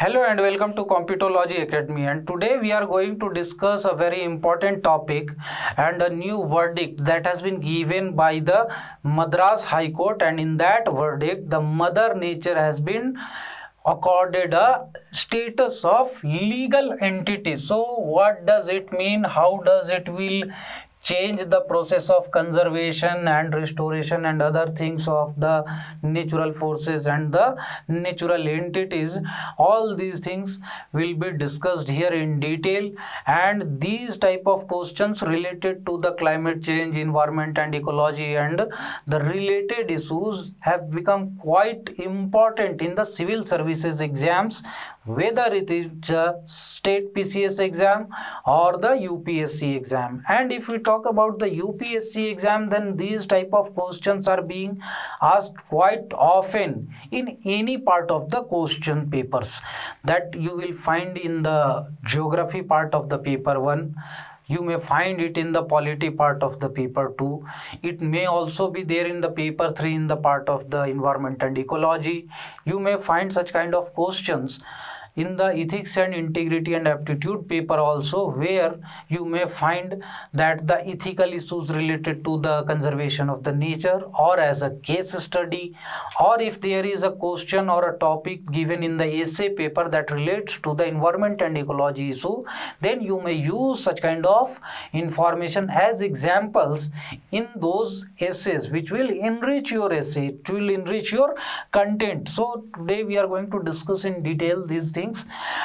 Hello and welcome to Computology Academy, and today we are going to discuss a very important topic and a new verdict that has been given by the Madras High Court, and in that verdict the Mother Nature has been accorded a status of legal entity. So what does it mean? How does it will change the process of conservation and restoration and other things of the natural forces and the natural entities? All these things will be discussed here in detail, and these type of questions related to the climate change, environment and ecology and the related issues have become quite important in the civil services exams, whether it is a state PCS exam or the UPSC exam. And if we talk about the UPSC exam, then these type of questions are being asked quite often in any part of the question papers that you will find in the geography part of the paper 1. You may find it in the polity part of the paper 2. It may also be there in the paper 3 in the part of the environment and ecology. You may find such kind of questions in the ethics and integrity and aptitude paper also, where you may find that the ethical issues related to the conservation of the nature or as a case study, or if there is a question or a topic given in the essay paper that relates to the environment and ecology issue, then you may use such kind of information as examples in those essays, which will enrich your essay, it will enrich your content. So today we are going to discuss in detail these things.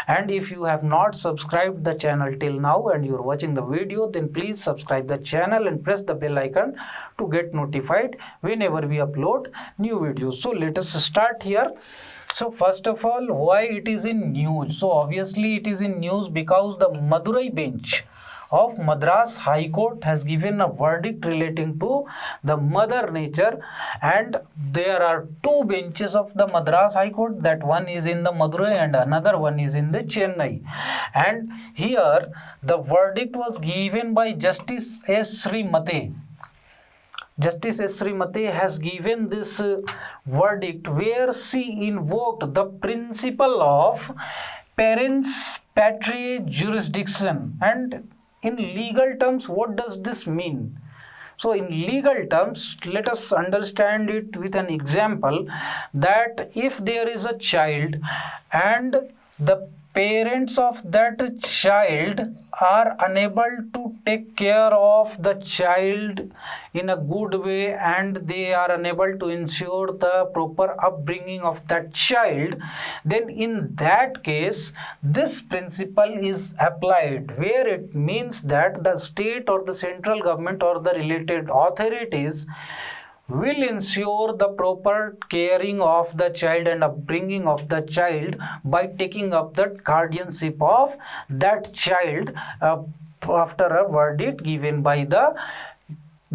And if you have not subscribed the channel till now and you are watching the video, then please subscribe the channel and press the bell icon to get notified whenever we upload new videos. So let us start here. So first of all, why it is in news? So obviously it is in news because the Madurai bench of Madras High Court has given a verdict relating to the Mother Nature, and there are two benches of the Madras High Court, that one is in the Madurai and another one is in the Chennai. And here the verdict was given by Justice S. Srimate. Justice S. Srimate has given this verdict where she invoked the principle of parens patriae jurisdiction. And in legal terms, what does this mean? So in legal terms, let us understand it with an example, that if there is a child and the parents of that child are unable to take care of the child in a good way, and they are unable to ensure the proper upbringing of that child, then in that case this principle is applied, where it means that the state or the central government or the related authorities will ensure the proper caring of the child and upbringing of the child by taking up the guardianship of that child after a verdict given by the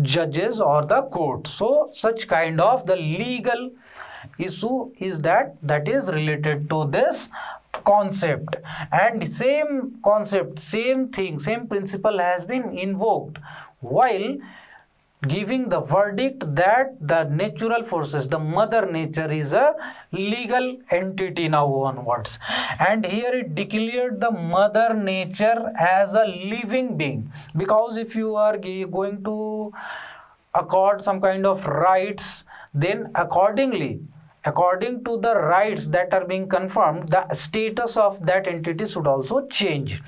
judges or the court. So such kind of the legal issue is that is related to this concept, and same concept, same thing, same principle has been invoked while giving the verdict that the natural forces, the Mother Nature, is a legal entity now onwards. And here it declared the Mother Nature as a living being, because if you are going to accord some kind of rights, then according to the rights that are being confirmed, the status of that entity should also change.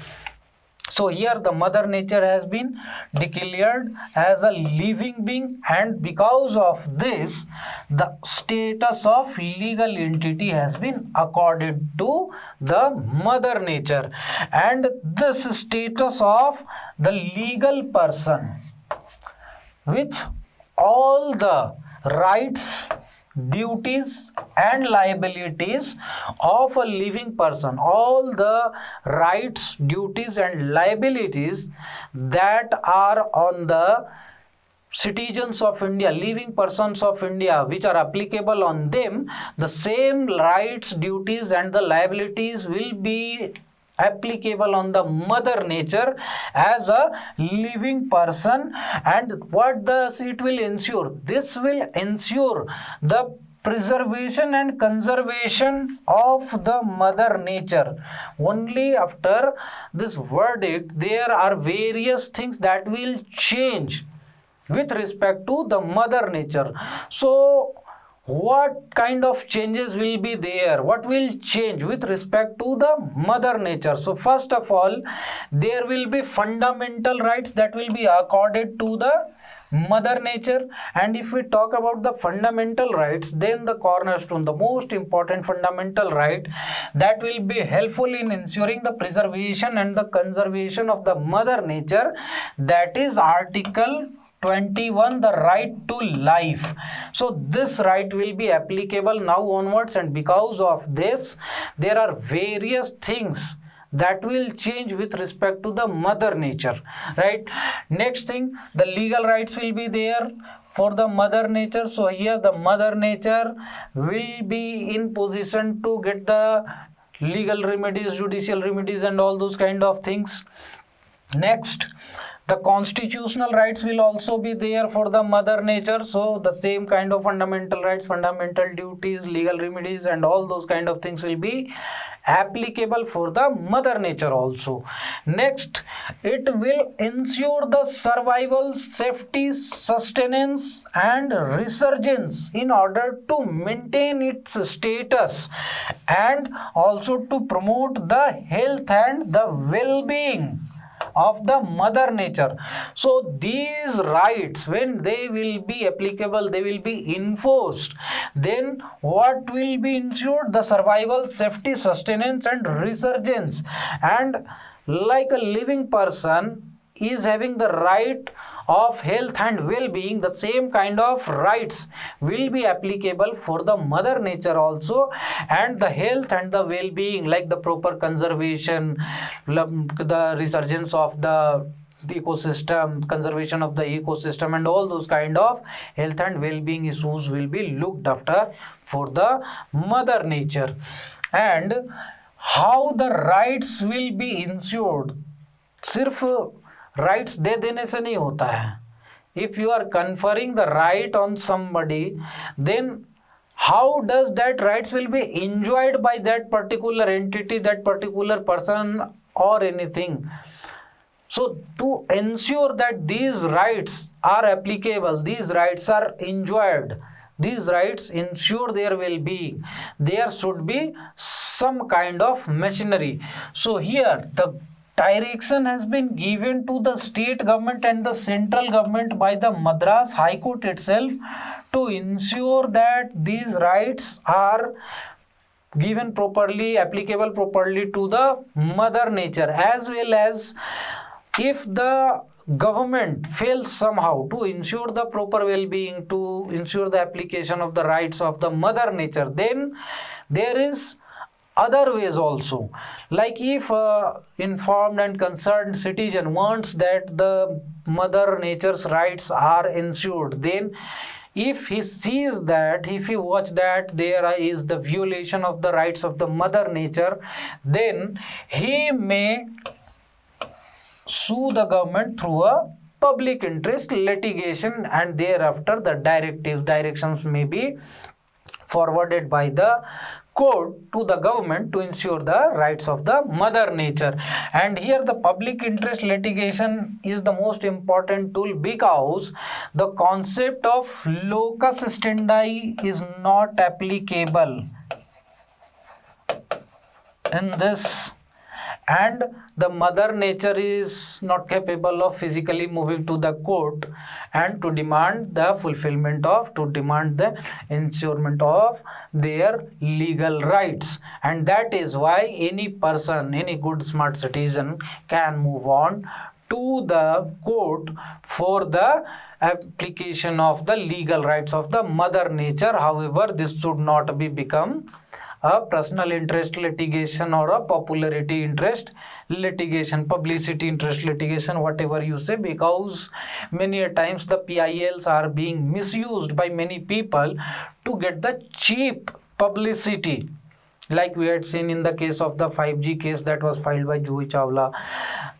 So here the Mother Nature has been declared as a living being, and because of this the status of legal entity has been accorded to the Mother Nature. And this status of the legal person, with all the rights, duties and liabilities of a living person, all the rights, duties and liabilities that are on the citizens of India, living persons of India, which are applicable on them, the same rights, duties and the liabilities will be applicable on the Mother Nature as a living person. And what does it will ensure? This will ensure the preservation and conservation of the mother nature. Only after this verdict there are various things that will change with respect to the mother nature. So what kind of changes will be there, what will change with respect to the mother nature? So first of all, there will be fundamental rights that will be accorded to the mother nature. And if we talk about the fundamental rights, then the cornerstone, the most important fundamental right that will be helpful in ensuring the preservation and the conservation of the mother nature, that is Article 21, the right to life. So this right will be applicable now onwards, and because of this there are various things that will change with respect to the mother nature, right? Next thing, the legal rights will be there for the mother nature. So here the mother nature will be in position to get the legal remedies, judicial remedies and all those kind of things. Next, the constitutional rights will also be there for the mother nature. So the same kind of fundamental rights, fundamental duties, legal remedies and all those kind of things will be applicable for the mother nature also. Next, it will ensure the survival, safety, sustenance and resurgence in order to maintain its status and also to promote the health and the well-being of the mother nature. So these rights, when they will be applicable, they will be enforced, then what will be ensured? The survival, safety, sustenance and resurgence. And like a living person is having the right of health and well-being, the same kind of rights will be applicable for the mother nature also. And the health and the well-being, like the proper conservation, the resurgence of the ecosystem, conservation of the ecosystem and all those kind of health and well-being issues will be looked after for the mother nature. And how the rights will be ensured? सिर्फ rights दे देने से नहीं होता है. If you are conferring the right on somebody, then how does that rights will be enjoyed by that particular entity, that particular person or anything? So to ensure that these rights are applicable, these rights are enjoyed, these rights ensure their well-being, there should be some kind of machinery. So here the direction has been given to the state government and the central government by the Madras High Court itself to ensure that these rights are given properly, applicable properly to the mother nature, as well as if the government fails somehow to ensure the proper well-being, to ensure the application of the rights of the mother nature, then there is other ways also. Like if informed and concerned citizen wants that the mother nature's rights are ensured, then if he sees that, if he watch that there is the violation of the rights of the mother nature, then he may sue the government through a public interest litigation, and thereafter the directions may be forwarded by the court to the government to ensure the rights of the mother nature. And here the public interest litigation is the most important tool, because the concept of locus standi is not applicable in this, and the mother nature is not capable of physically moving to the court and to demand the fulfillment of, to demand the ensurement of their legal rights. And that is why any person, any good smart citizen can move on to the court for the application of the legal rights of the mother nature. However, this should not be become a personal interest litigation or a popularity interest litigation, publicity interest litigation, whatever you say, because many a times the PILs are being misused by many people to get the cheap publicity, like we had seen in the case of the 5G case that was filed by Juhi Chawla.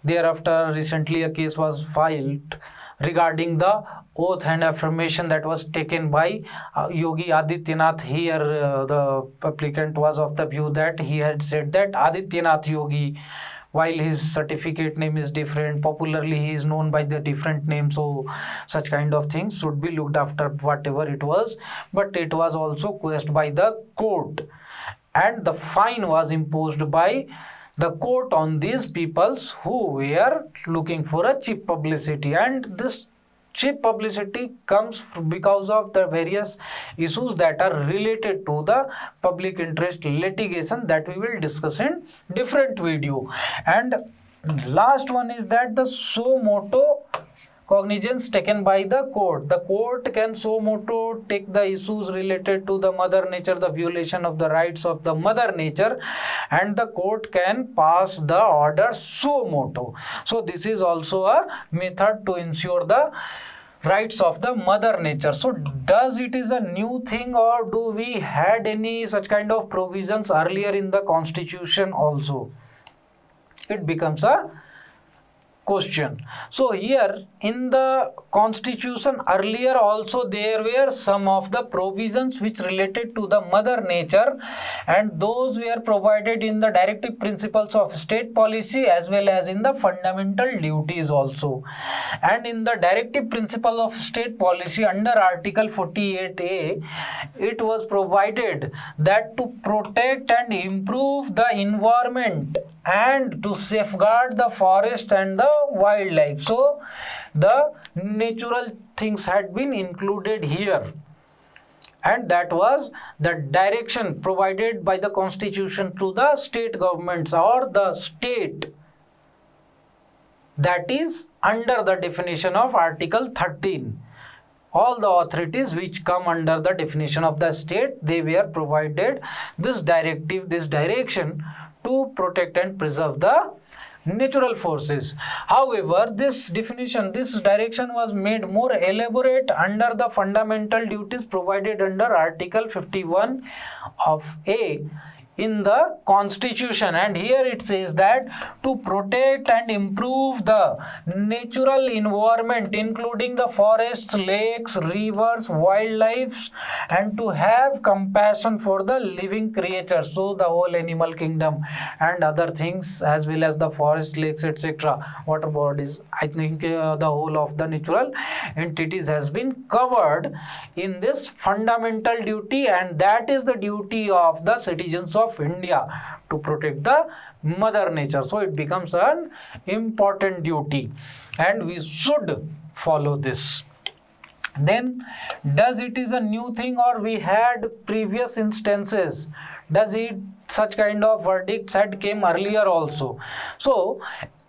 Thereafter recently a case was filed regarding the oath and affirmation that was taken by Yogi Adityanath. Here the applicant was of the view that he had said that Adityanath Yogi, while his certificate name is different, popularly he is known by the different name, so such kind of things should be looked after, whatever it was. But it was also questioned by the court, and the fine was imposed by the court on these peoples who were looking for a cheap publicity. And this cheap publicity comes because of the various issues that are related to the public interest litigation that we will discuss in different video. And last one is that the suo motu cognizance taken by the court. The court can suo motu take the issues related to the mother nature, the violation of the rights of the mother nature, and the court can pass the order suo motu. So this is also a method to ensure the rights of the mother nature. So does it is a new thing, or do we had any such kind of provisions earlier in the constitution also? It becomes a question. So here in the constitution earlier also there were some of the provisions which related to the mother nature, and those were provided in the directive principles of state policy as well as in the fundamental duties also. And in the directive principle of state policy under article 48A, it was provided that to protect and improve the environment and to safeguard the forest and the wildlife. So the natural things had been included here, and that was the direction provided by the constitution to the state governments or the state, that is under the definition of article 13. All the authorities which come under the definition of the state, they were provided this directive, this direction to protect and preserve the natural forces. However, this definition, this direction was made more elaborate under the fundamental duties provided under article 51 of A in the constitution. And here it says that to protect and improve the natural environment including the forests, lakes, rivers, wildlife, and to have compassion for the living creatures, so the whole animal kingdom and other things as well as the forest, lakes, etc., water bodies. I think the whole of the natural entities has been covered in this fundamental duty, and that is the duty of the citizens of India to protect the mother nature. So it becomes an important duty and we should follow this. Then does it is a new thing, or we had previous instances? Does it such kind of verdicts had came earlier also? So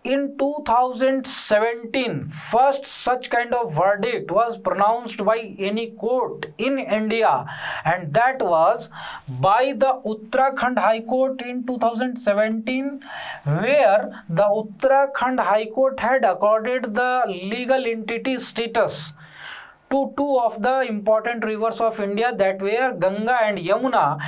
in 2017, first such kind of verdict was pronounced by any court in India, and that was by the Uttarakhand High Court in 2017, where the Uttarakhand High Court had accorded the legal entity status to two of the important rivers of India, that were Ganga and Yamuna,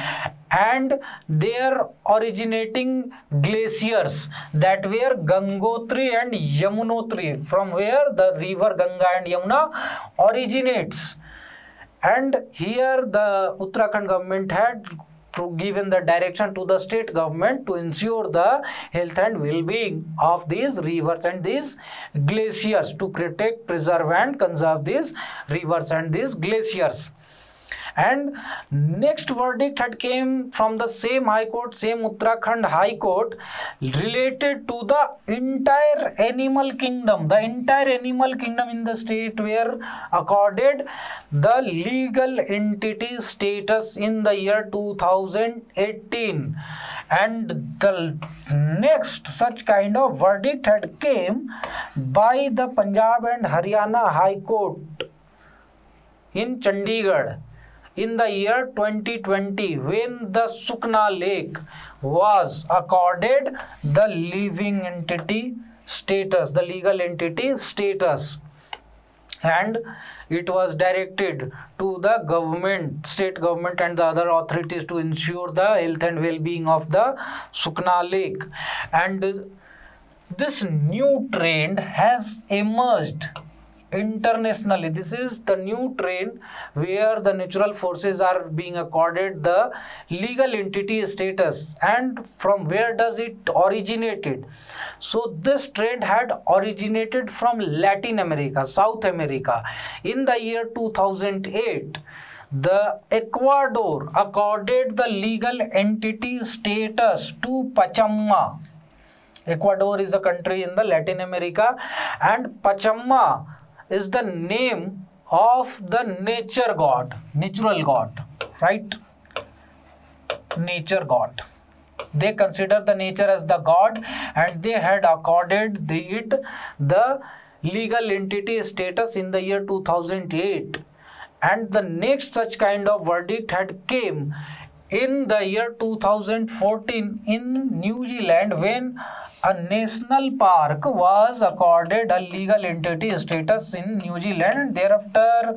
and their originating glaciers, that were Gangotri and Yamunotri, from where the river Ganga and Yamuna originates. And here the Uttarakhand government had given the direction to the state government to ensure the health and well-being of these rivers and these glaciers, to protect, preserve and conserve these rivers and these glaciers. And next verdict had came from the same High Court, same Uttarakhand High Court, related to the entire animal kingdom. The entire animal kingdom in the state were accorded the legal entity status in the year 2018. And the next such kind of verdict had came by the Punjab and Haryana High Court in Chandigarh in the year 2020, when the Sukna Lake was accorded the living entity status, the legal entity status. And it was directed to the government, state government and the other authorities to ensure the health and well-being of the Sukna Lake. And this new trend has emerged internationally. This is the new trend where the natural forces are being accorded the legal entity status. And from where does it originated? So this trend had originated from Latin America, South America. In the year 2008, the Ecuador accorded the legal entity status to Pachamama. Ecuador is a country in the Latin America, and Pachamama is the name of the nature god, natural god, right? Nature god. They consider the nature as the god, and they had accorded it the legal entity status in the year 2008. And the next such kind of verdict had came in the year 2014 in New Zealand, when a national park was accorded a legal entity status in New Zealand, and thereafter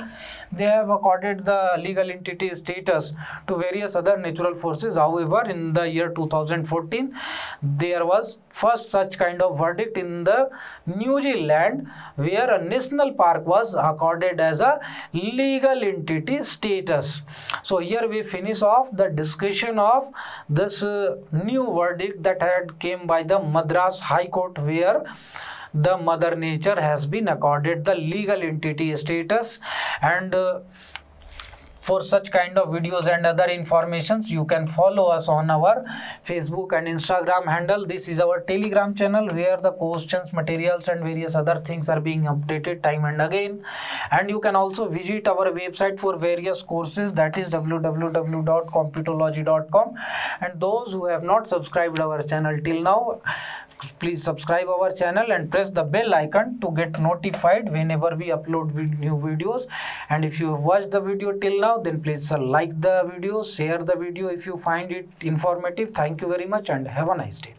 they have accorded the legal entity status to various other natural forces. However, in the year 2014 there was first such kind of verdict in the New Zealand, where a national park was accorded as a legal entity status. So here we finish off the discussion of this new verdict that had came by the Madras High Court, where the mother nature has been accorded the legal entity status. And for such kind of videos and other informations, you can follow us on our Facebook and Instagram handle. This is our Telegram channel, where the questions, materials and various other things are being updated time and again. And you can also visit our website for various courses, that is www.computology.com. and those who have not subscribed our channel till now, please subscribe our channel and press the bell icon to get notified whenever we upload new videos. And if you watched the video till now, then please like the video, share the video if you find it informative. Thank you very much and have a nice day.